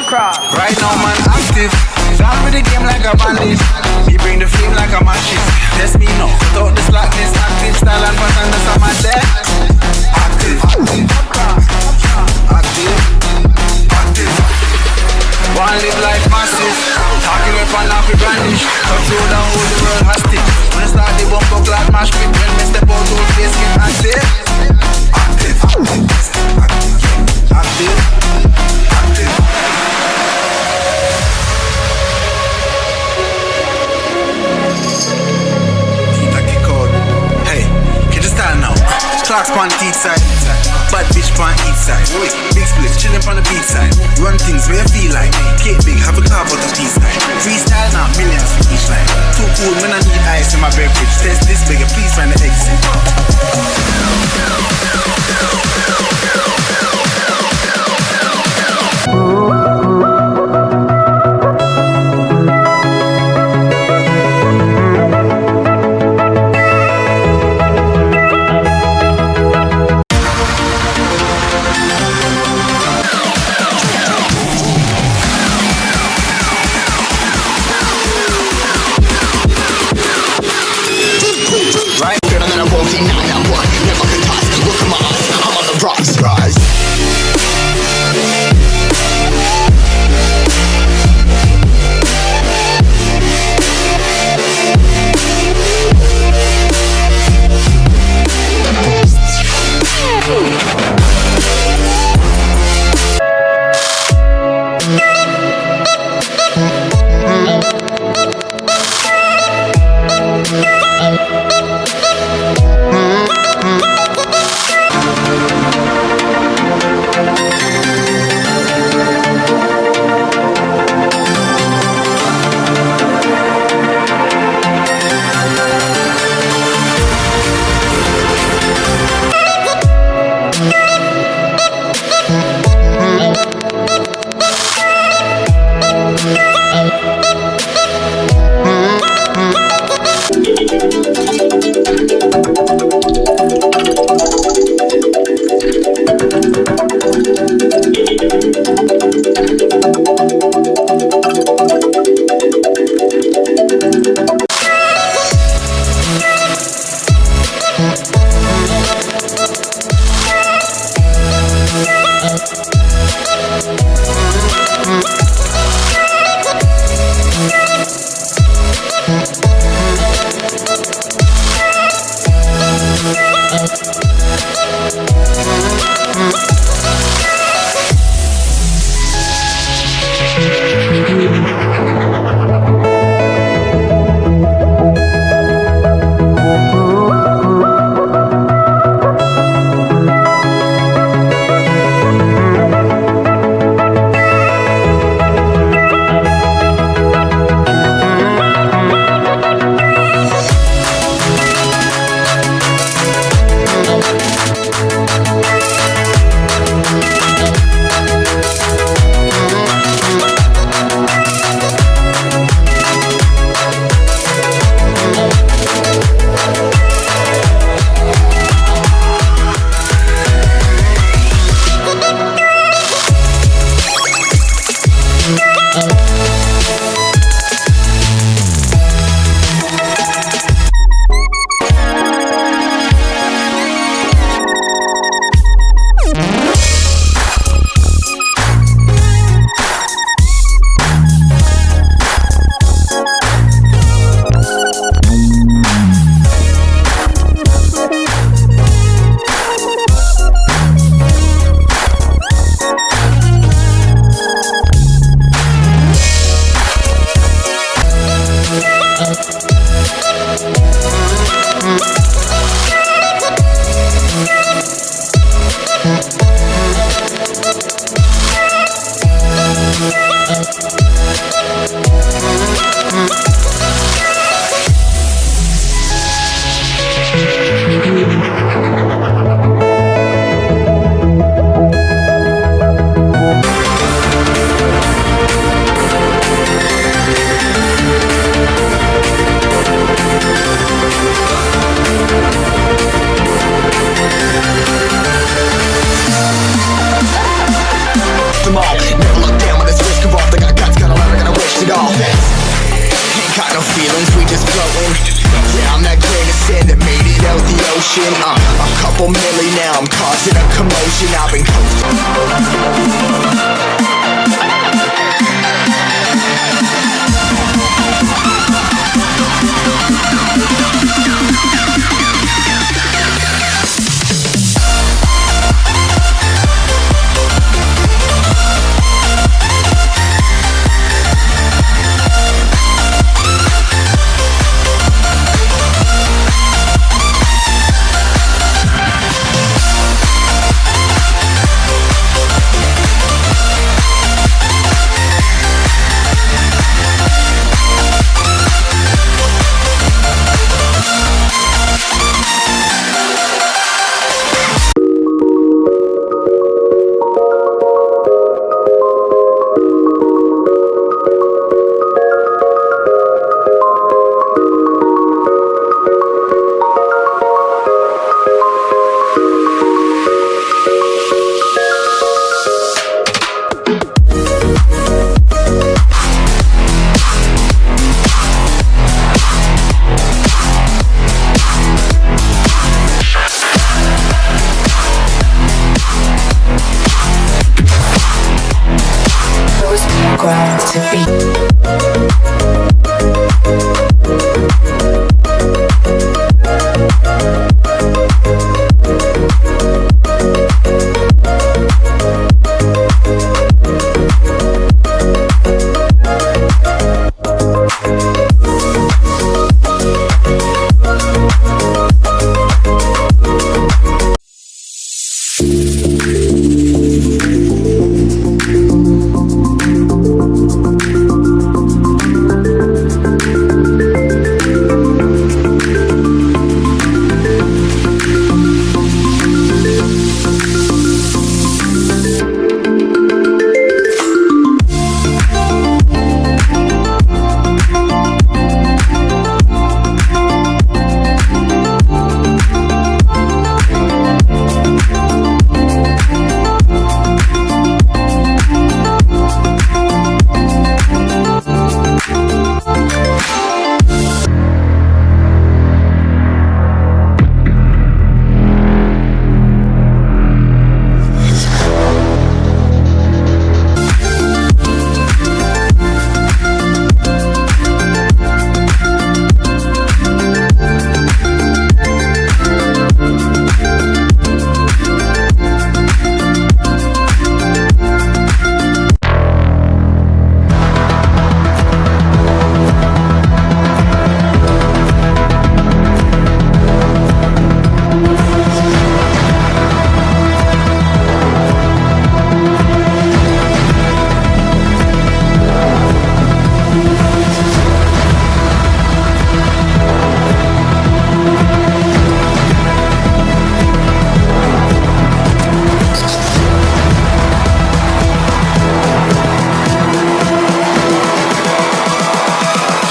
Right now, man, active. Down with the game like a bandit. Me bring the flame like a matches. Test me now. Without the slackness, active style and pattern, that's how my dead. Active. Active. Active. One live life massive. Talking with one off with brandish. Touch road and hold the world hostage. When I start the bump up like mash pit. When me step out, don't face get active. Active. Active. Active. Active. Clocks on each side, bad bitch on each side. Big splits, chillin' on the beach side. Run things where I feel like. Cake big, have a carve out the peace side. Freestyle now, millions for each line. Too cool, man, I need ice in my beverage. Test this bigger, please find the exit. Right, better than a walking, now I'm one. Never can toss. motion. A couple milli now, I'm causing a commotion. I've been ground to be.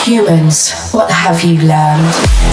Humans, what have you learned?